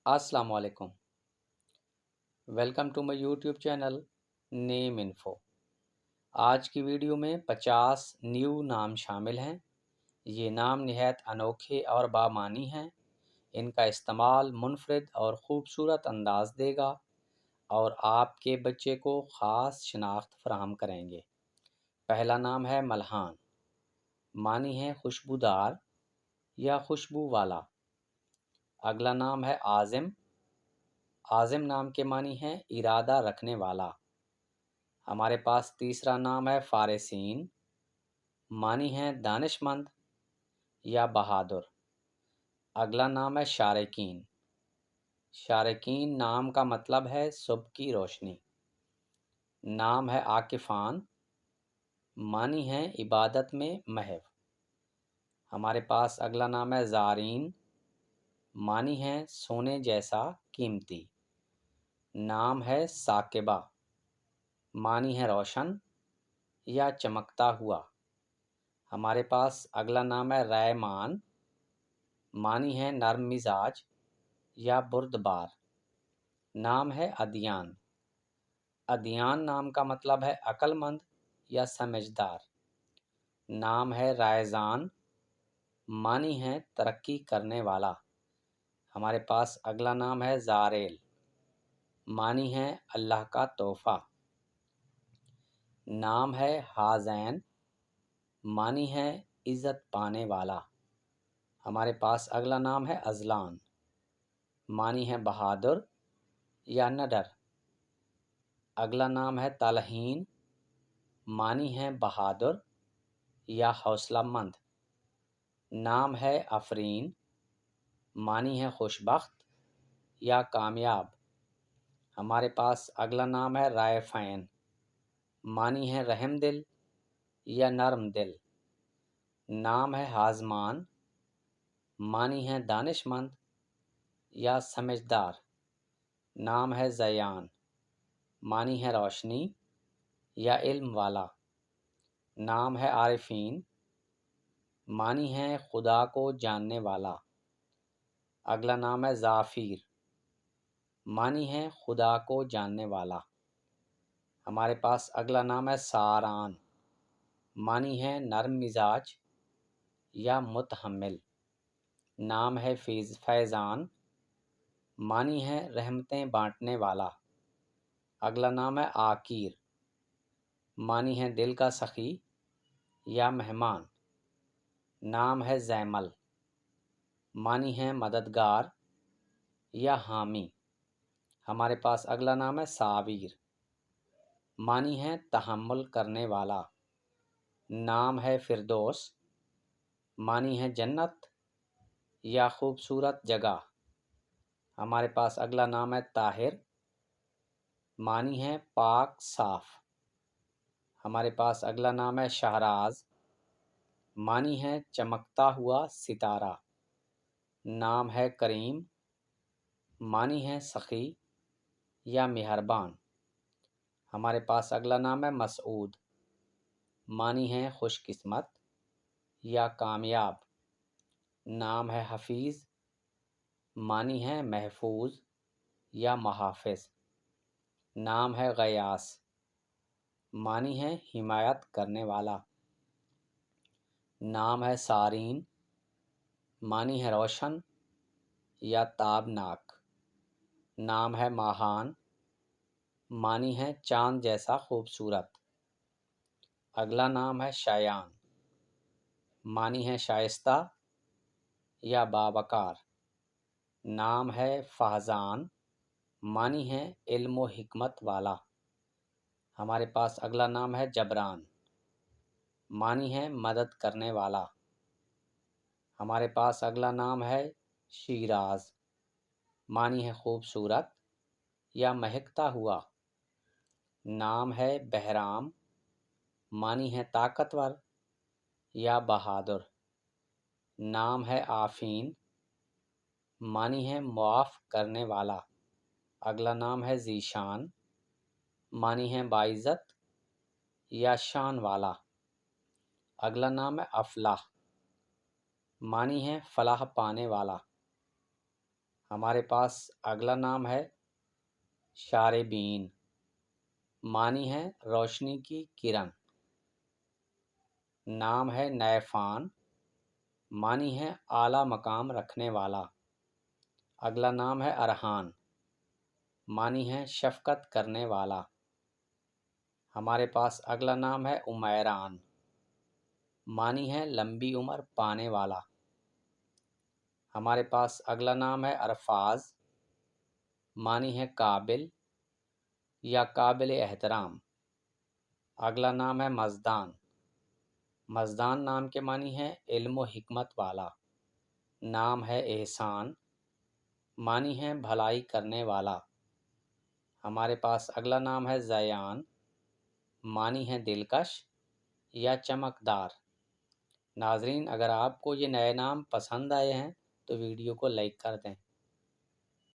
السلام علیکم، welcome to my YouTube channel name info. آج کی ویڈیو میں 50 نیو نام شامل ہیں۔ یہ نام نہایت انوکھے اور بامعنی ہیں۔ ان کا استعمال منفرد اور خوبصورت انداز دے گا اور آپ کے بچے کو خاص شناخت فراہم کریں گے۔ پہلا نام ہے ملہان، معنی ہے خوشبودار یا خوشبو والا۔ اگلا نام ہے عازم، عازم نام کے معنی ہیں ارادہ رکھنے والا۔ ہمارے پاس تیسرا نام ہے فارسین، معنی ہیں دانش مند یا بہادر۔ اگلا نام ہے شارکین، شارکین نام کا مطلب ہے صبح کی روشنی۔ نام ہے عاکفان، معنی ہیں عبادت میں محو۔ ہمارے پاس اگلا نام ہے زارین، معنی ہیں سونے جیسا قیمتی۔ نام ہے ثاقبہ، معنی ہے روشن یا چمکتا ہوا۔ ہمارے پاس اگلا نام ہے ریمان، معنی ہے نرم مزاج یا بردبار۔ نام ہے ادیان، ادیان نام کا مطلب ہے عقل مند یا سمجھدار۔ نام ہے رائزان، معنی ہے ترقی کرنے والا۔ ہمارے پاس اگلا نام ہے زاریل، معنی ہے اللہ کا تحفہ۔ نام ہے حازین، معنی ہے عزت پانے والا۔ ہمارے پاس اگلا نام ہے ازلان، معنی ہے بہادر یا نڈر۔ اگلا نام ہے تلہین، معنی ہے بہادر یا حوصلہ مند۔ نام ہے افرین، معنی ہے خوشبخت یا کامیاب۔ ہمارے پاس اگلا نام ہے رائفین، معنی ہے رحم دل یا نرم دل۔ نام ہے ہازمان، معنی ہے دانش مند یا سمجھدار۔ نام ہے زیان، معنی ہے روشنی یا علم والا۔ نام ہے عارفین، معنی ہے خدا کو جاننے والا۔ اگلا نام ہے ظافیر، معنی ہے خدا کو جاننے والا۔ ہمارے پاس اگلا نام ہے ساران، معنی ہے نرم مزاج یا متحمل۔ نام ہے فیضان، معنی ہے رحمتیں بانٹنے والا۔ اگلا نام ہے عاقیر، معنی ہے دل کا سخی یا مہمان۔ نام ہے زیمل، معنی ہے مددگار یا حامی۔ ہمارے پاس اگلا نام ہے صابیر، معنی ہے تحمل کرنے والا۔ نام ہے فردوس، معنی ہے جنت یا خوبصورت جگہ۔ ہمارے پاس اگلا نام ہے طاہر، معنی ہے پاک صاف۔ ہمارے پاس اگلا نام ہے شہراز، معنی ہے چمکتا ہوا ستارہ۔ نام ہے کریم، معنی ہے سخی یا مہربان۔ ہمارے پاس اگلا نام ہے مسعود، معنی ہے خوش قسمت یا کامیاب۔ نام ہے حفیظ، معنی ہے محفوظ یا محافظ۔ نام ہے غیاث، معنی ہے حمایت کرنے والا۔ نام ہے سارین، معنی ہے روشن یا تابناک۔ نام ہے ماہان، معنی ہے چاند جیسا خوبصورت۔ اگلا نام ہے شایان، معنی ہے شائستہ یا باوقار۔ نام ہے فہزان، معنی ہے علم و حکمت والا۔ ہمارے پاس اگلا نام ہے جبران، معنی ہے مدد کرنے والا۔ ہمارے پاس اگلا نام ہے شیراز، معنی ہے خوبصورت یا مہکتا ہوا۔ نام ہے بہرام، معنی ہے طاقتور یا بہادر۔ نام ہے آفین، معنی ہے معاف کرنے والا۔ اگلا نام ہے ذیشان، معنی ہے باعزت یا شان والا۔ اگلا نام ہے افلاح، معنی ہے فلاح پانے والا۔ ہمارے پاس اگلا نام ہے شاربین، معنی ہے روشنی کی کرن۔ نام ہے نیفان، معنی ہے اعلیٰ مقام رکھنے والا۔ اگلا نام ہے ارحان، معنی ہے شفقت کرنے والا۔ ہمارے پاس اگلا نام ہے عمیران، معنی ہے لمبی عمر پانے والا۔ ہمارے پاس اگلا نام ہے ارفاز، معنی ہے قابل یا قابل احترام۔ اگلا نام ہے مزدان، مزدان نام کے معنی ہے علم و حکمت والا۔ نام ہے احسان، معنی ہے بھلائی کرنے والا۔ ہمارے پاس اگلا نام ہے زیان، معنی ہے دلکش یا چمکدار۔ ناظرین، اگر آپ کو یہ نئے نام پسند آئے ہیں تو ویڈیو کو لائک کر دیں۔